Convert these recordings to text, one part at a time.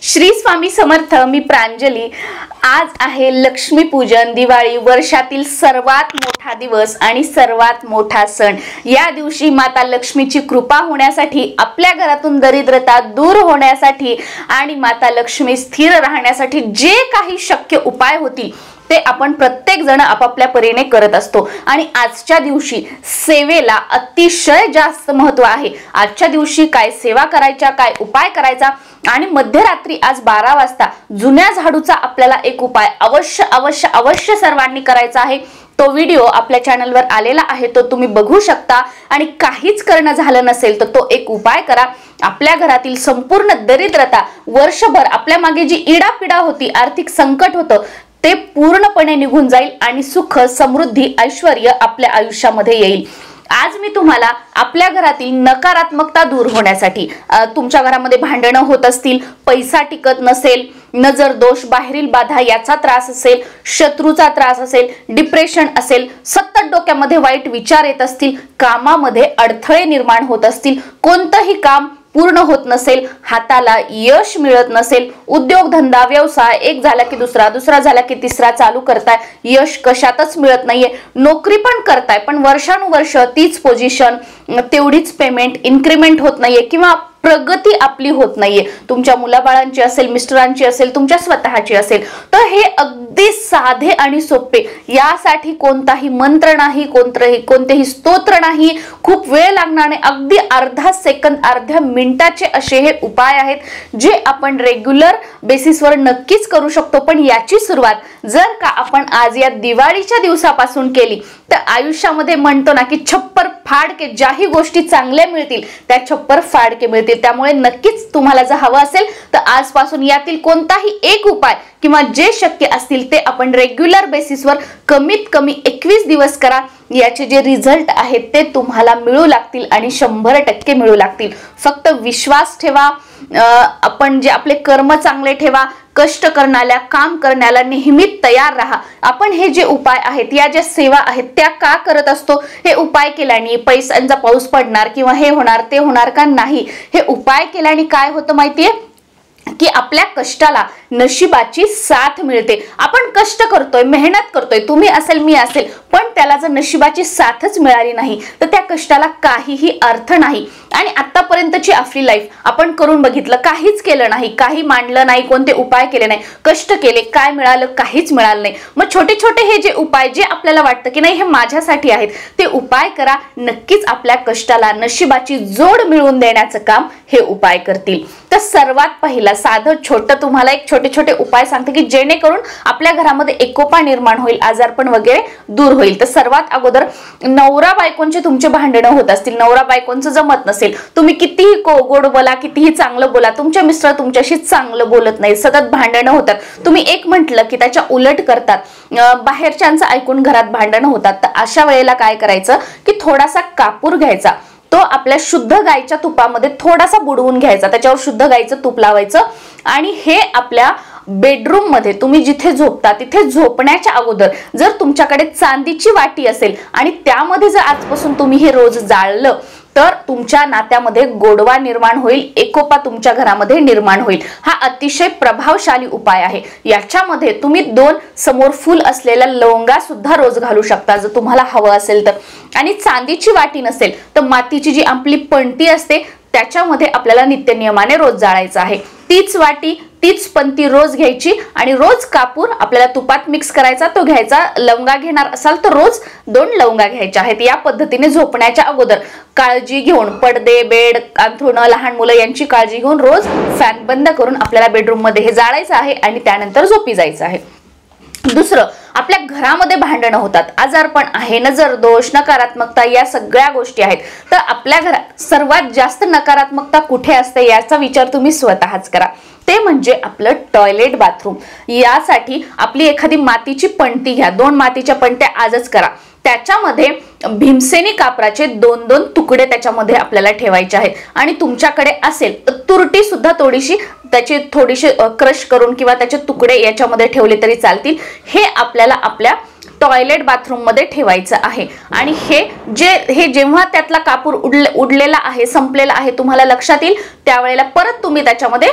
श्री स्वामी समर्थ। मी प्रांजली। आज आहे लक्ष्मीपूजन, दिवाळी, वर्षातील सर्वात मोठा दिवस आणि सर्वात मोठा सण। या दिवशी माता लक्ष्मीची कृपा होण्यासाठी, आपल्या घरातून दरिद्रता दूर होण्यासाठी आणि माता लक्ष्मी स्थिर राहण्यासाठी जे काही शक्य उपाय होतील ते आपण प्रत्येक जण आपापल्या परीने करत असतो। आणि आजच्या दिवशी सेवेला अतिशय जास्त महत्त्व आहे। आजच्या दिवशी काय सेवा करायच्या, काय उपाय करायचा आणि मध्यरात्री आज 12 वाजता जुन्या झाडूचा आपल्याला एक उपाय अवश्य सर्वांनी करायचा आहे। तो व्हिडिओ आपल्या चॅनलवर आलेला आहे, तो तुम्ही बघू शकता। आणि काहीच करणं झालं नसेल तर तो एक उपाय करा। आपल्या घरातील संपूर्ण दरिद्रता, वर्षभर आपल्या मागे जी इडापिडा होती, आर्थिक संकट होतं, ते पूर्णपणे निघून जाईल आणि सुख, समृद्धी, ऐश्वर्य आपल्या आयुष्यामध्ये येईल। आज मी तुम्हाला आपल्या घरातील नकारात्मकता दूर होण्यासाठी, तुमच्या घरामध्ये भांडणं होत असतील, पैसा टिकत नसेल, नजर दोष, बाहेरील बाधा याचा त्रास असेल, शत्रूचा त्रास असेल, डिप्रेशन असेल, सतत डोक्यामध्ये वाईट विचार येत असतील, कामामध्ये अडथळे निर्माण होत असतील, कोणतंही काम पूर्ण होत नसेल, हाताला यश मिळत नसेल, उद्योगधंदा, व्यवसाय एक झाला की दुसरा, दुसरा झाला की तिसरा चालू करताय, यश कशातच मिळत नाहीये, नोकरी पण करताय पण वर्षानुवर्ष तीच पोझिशन, तेवढीच पेमेंट, इन्क्रीमेंट होत नाहीये किंवा प्रगती आपली होत नाहीये, तुमच्या मुलाबाळांची असेल, मिस्टरांची असेल, तुमच्या स्वतःची असेल, तर हे अगदी साधे आणि सोपे, यासाठी कोणताही मंत्र नाही, कोणतेही स्तोत्र नाही, खूप वेळ लागणार नाही, अगदी अर्धा सेकंद, अर्ध्या मिनिटाचे असे हे उपाय आहेत जे आपण रेग्युलर बेसिसवर नक्कीच करू शकतो। पण याची सुरुवात जर का आपण आज या दिवाळीच्या दिवसापासून केली तर आयुष्यामध्ये म्हणतो ना की छप्पर फाडके, ज्याही गोष्टी चांगल्या मिळतील त्या छप्पर फाडके मिळतील। त्यामुळे नक्कीच तुम्हाला जर हवं असेल तर आजपासून यातील कोणताही एक उपाय किंवा जे शक्य असतील ते आपण रेग्युलर बेसिसवर कमीत कमी 21 दिवस करा। याचे जे रिझल्ट आहेत ते तुम्हाला मिळू लागतील आणि 100% मिळू लागतील। फक्त विश्वास ठेवा, आपण जे आपले कर्म चांगले ठेवा, कष्ट करण्याला, काम करण्याला नेहमी तयार राहा। आपण हे जे उपाय आहेत, या ज्या सेवा आहेत त्या का करत असतो? हे उपाय केल्याने पैशांचा पाऊस पडणार किंवा हे होणार ते होणार का? नाही, हे उपाय केल्याने काय होतं माहितीये की आपल्या कष्टाला नशिबाची साथ मिळते। आपण कष्ट करतोय, मेहनत करतोय, तुम्ही असेल, मी असेल, पण त्याला जर नशिबाची साथच मिळाली नाही तर त्या कष्टाला काहीही अर्थ नाही। आणि आतापर्यंतची आपली लाईफ आपण करून बघितलं, काहीच केलं नाही, काही मांडलं नाही, कोणते उपाय केले नाही, कष्ट केले, काय मिळालं? काहीच मिळालं नाही। मग छोटे छोटे हे जे उपाय, जे आपल्याला वाटतं की नाही हे माझ्यासाठी आहेत, ते उपाय करा। नक्कीच आपल्या कष्टाला नशिबाची जोड मिळवून देण्याचं काम हे उपाय करतील। तर सर्वात पहिला साधं छोटं तुम्हाला एक छोटे छोटे उपाय सांगते की जेणेकरून आपल्या घरामध्ये एकोपा निर्माण होईल, आजारपण वगैरे दूर होईल। तर सर्वात अगोदर, नवरा बायकोंचे तुमचे भांडणं होत असतील, नवरा बायकोंचं जमत नसेल, तुम्ही कितीही गोड बोला, कितीही चांगलं बोला, तुमचे मिस्टर तुमच्याशी चांगलं बोलत नाही, सतत भांडणं होतात, तुम्ही एक म्हटलं की त्याच्या उलट करतात, बाहेरच्यांचं ऐकून घरात भांडणं होतात, तर अशा वेळेला काय करायचं की थोडासा कापूर घ्यायचा, तो आपल्या शुद्ध गायच्या तुपामध्ये थोडासा बुडवून घ्यायचा, त्याच्यावर शुद्ध गायचं तूप लावायचं आणि हे आपल्या बेडरूम मध्ये, तुम्ही जिथे झोपता तिथे झोपण्याच्या अगोदर जर तुमच्याकडे चांदीची वाटी असेल आणि त्यामध्ये जर आजपासून तुम्ही हे रोज जाळलं तर तुमच्या नात्यामध्ये गोडवा निर्माण होईल, एकोपा तुमच्या घरामध्ये निर्माण होईल। हा अतिशय प्रभावशाली उपाय आहे। याच्यामध्ये तुम्ही 2 समोर फूल असलेल्या लवंगा सुद्धा रोज घालू शकता जर तुम्हाला हवं असेल तर। आणि चांदीची वाटी नसेल तर मातीची जी आपली पणती असते त्याच्यामध्ये आपल्याला नित्यनियमाने रोज जाळायचं आहे। तीच वाटी, तीच पंती रोज घ्यायची आणि रोज कापूर आपल्याला तुपात मिक्स करायचा, तो घ्यायचा। लवंगा घेणार असाल तर रोज 2 लवंगा घ्यायच्या आहेत। या पद्धतीने झोपण्याच्या अगोदर काळजी घेऊन, पडदे, बेड, अंथरुण, लहान मुलं यांची काळजी घेऊन रोज फॅन बंद करून आपल्याला बेडरूम मध्ये हे जाळायचं आहे आणि त्यानंतर झोपी जायचं आहे। दुसरं, आपल्या घरामध्ये भांडणं होतात, आजारपण आहे, नजर दोष, नकारात्मकता या सगळ्या गोष्टी आहेत, तर आपल्या घरात सर्वात जास्त नकारात्मकता कुठे असते याचा विचार तुम्ही स्वतःच करा। ते म्हणजे आपलं टॉयलेट, बाथरूम। यासाठी आपली एखादी मातीची पणती घ्या, 2 मातीच्या पणत्या आजच करा, त्याच्यामध्ये भीमसेनी कापराचे 2-2 तुकडे त्याच्यामध्ये आपल्याला ठेवायचे आहेत। आणि तुमच्याकडे असेल तर तुरटी सुद्धा थोडीशी क्रश करून किंवा त्याचे तुकडे याच्यामध्ये ठेवले तरी चालतील। हे आपल्याला आपल्या टॉयलेट बाथरूम मध्ये ठेवायचं आहे। आणि हे जेव्हा त्यातला कापूर उडलेला आहे, संपलेला आहे, तुम्हाला लक्षात येईल त्यावेळेला परत तुम्ही त्याच्यामध्ये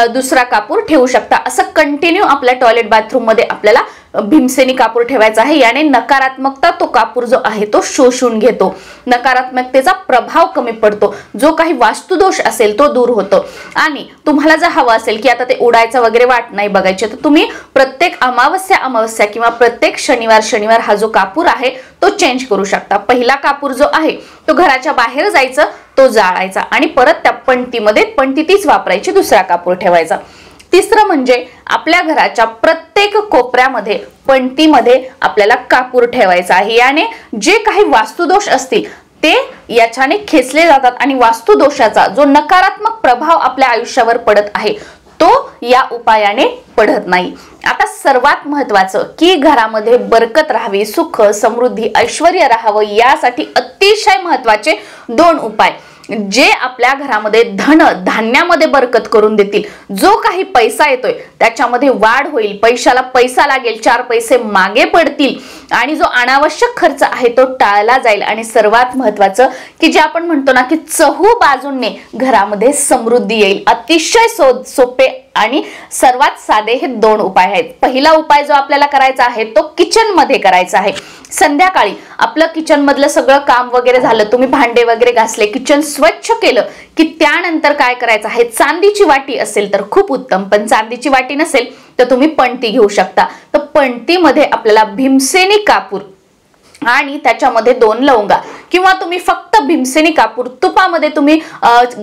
दुसरा कापूर ठेवू शकता। असं कंटिन्यू आपल्या टॉयलेट बाथरूम मध्ये आपल्याला भीमसेनी कापूर ठेवायचा आहे। याने नकारात्मकता तो कापूर जो आहे तो शोषून घेतो, नकारात्मकतेचा प्रभाव कमी पडतो, जो काही वास्तुदोष असेल तो दूर होतो। आणि तुम्हाला जर हवं असेल की आता ते उडायचं वगैरे वाट नाही बघायची, तर तुम्ही प्रत्येक अमावस्या किंवा प्रत्येक शनिवार हा जो कापूर आहे तो चेंज करू शकता। पहिला कापूर जो आहे तो घराच्या बाहेर जायचं, तो जाळायचा आणि परत त्या पणती तीच वापरायची, दुसरा कापूर ठेवायचा। तिसरं म्हणजे आपल्या घराच्या प्रत्येक कोपऱ्यामध्ये पणतीमध्ये आपल्याला कापूर ठेवायचा आहे। याने जे काही वास्तुदोष असतील ते याच्याने खेचले जातात आणि वास्तुदोषाचा जो नकारात्मक प्रभाव आपल्या आयुष्यावर पडत आहे तो या उपायाने पडत नाही। आता सर्वात महत्त्वाचं की घरामध्ये बरकत राहावी, सुख समृद्धी ऐश्वर्य राहावं, यासाठी अतिशय महत्त्वाचे 2 उपाय जे आपल्या घरामध्ये धन धान्यामध्ये बरकत करून देतील। जो काही पैसा येतोय त्याच्यामध्ये वाढ होईल, पैशाला पैसा लागेल, 4 पैसे मागे पडतील आणि जो अनावश्यक खर्च आहे तो टाळला जाईल। आणि सर्वात महत्त्वाचं की जे आपण म्हणतो ना की चहू बाजूंनी घरामध्ये समृद्धी येईल। अतिशय सोपे आणि सर्वात साधे हे 2 उपाय आहेत। पहिला उपाय जो आपल्याला करायचा आहे तो किचन मध्ये करायचा आहे। संध्याकाळी आपलं किचन मधलं सगळं काम वगैरे झालं, तुम्ही भांडे वगैरे घासले, किचन स्वच्छ केलं की त्यानंतर काय करायचं आहे, चांदीची वाटी असेल तर खूप उत्तम, पण चांदीची वाटी नसेल तर तुम्ही पणती घेऊ शकता। तर पणतीमध्ये आपल्याला भीमसेनी कापूर आणि त्याच्यामध्ये 2 लवंगा किंवा तुम्ही फक्त भीमसेनी कापूर तुपामध्ये तुम्ही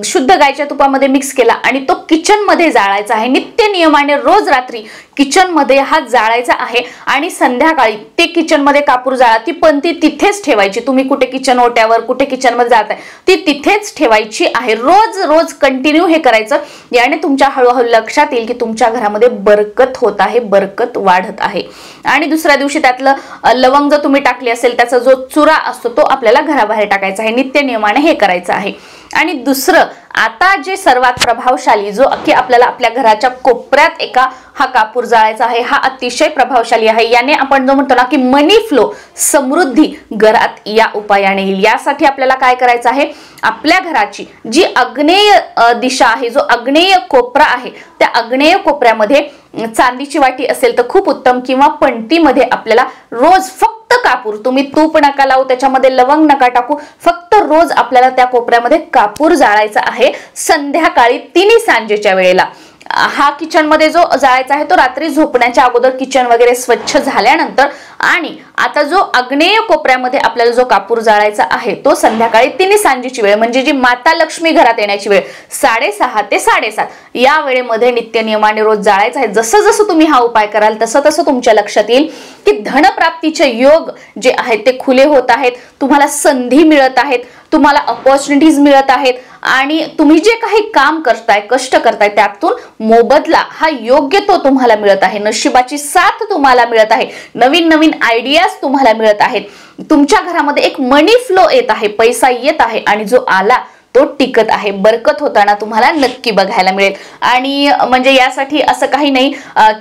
शुद्ध गायच्या तुपामध्ये मिक्स केला आणि तो किचन मध्ये जाळायचा आहे। नित्य नियमाने रोज रात्री किचन मध्ये हा जाळायचा आहे आणि संध्याकाळी ते किचन मध्ये कापूर जाळा, ती पणती तिथेच ठेवायची। तुम्ही कुठे किचन ओट्यावर कुठे किचन मध्ये जाताय ती तिथेच ठेवायची आहे। रोज कंटिन्यू हे करायचं। याने तुमच्या हळूहळू लक्षात येईल की तुमच्या घरामध्ये बरकत होत आहे, बरकत वाढत आहे। आणि दुसऱ्या दिवशी त्यातलं लवंग जर तुम्ही टाकली असेल त्याचा जो चुरा असतो तो आपल्याला घराबाहेर टाकायचा आहे। नित्य नियमाने हे करायचं आहे। आणि दुसरं आता जे सर्वात प्रभावशाली जो की आपल्याला आपल्या घराच्या कोपऱ्यात एका हा कापूर जाळायचा आहे, हा अतिशय प्रभावशाली आहे। याने आपण जो म्हणतो ना की मनी फ्लो समृद्धी घरात या उपायाने येईल। यासाठी आपल्याला काय करायचं आहे, आपल्या घराची जी आग्नेय दिशा आहे, जो आग्नेय कोपरा आहे, त्या आग्नेय कोपऱ्यामध्ये चांदीची वाटी असेल तर खूप उत्तम किंवा पणतीमध्ये आपल्याला रोज फक्त कापूर, तुम्ही तूप नका लावू, त्याच्यामध्ये लवंग नका टाकू, फक्त रोज आपल्याला त्या कोपऱ्यामध्ये कापूर जाळायचा आहे संध्याकाळी 3 सांजेच्या वेळेला। हा किचन मध्ये जो जाळायचा आहे तो रात्री झोपण्याच्या अगोदर किचन वगैरे स्वच्छ झाल्यानंतर। आणि आता जो आग्नेय कोपऱ्यामध्ये आपल्याला जो कापूर जाळायचा आहे तो संध्याकाळी 3 सांजेची वेळ, म्हणजे जी माता लक्ष्मी घरात येण्याची वेळ 6:30 ते 7:30 या वेळेमध्ये नित्य नियमाने रोज जाळायचा आहे। जसं जसं तुम्ही हा उपाय कराल तसं तसं तुमच्या लक्षात येईल की धनप्राप्तीचे योग जे आहेत ते खुले होत आहेत, तुम्हाला संधी मिळत आहेत, तुम्हाला अपॉर्च्युनिटीज मिळत आहेत आणि तुम्ही जे काही काम करताय, कष्ट करताय त्यातून मोबदला हा योग्य तो तुम्हाला मिळत आहे। नशिबाची साथ तुम्हाला मिळत आहे, नवीन नवीन आयडियाज तुम्हाला मिळत आहेत, तुमच्या घरामध्ये एक मनी फ्लो येत आहे, पैसा येत आहे आणि जो आला तो टिकत आहे, बरकत होताना तुम्हाला नक्की बघायला मिळेल। आणि म्हणजे यासाठी असं काही नाही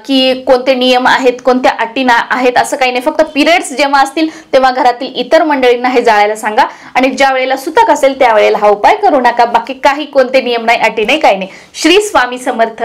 की कोणते नियम आहेत, कोणत्या अटी आहेत, असं काही नाही। फक्त पिरियड्स जेव्हा असतील तेव्हा घरातील इतर मंडळींना हे जाळायला सांगा आणि ज्या वेळेला सुतक असेल त्यावेळेला हा उपाय करू नका। बाकी काही कोणते नियम नाही, अटी नाही, काही नाही। श्री स्वामी समर्थ।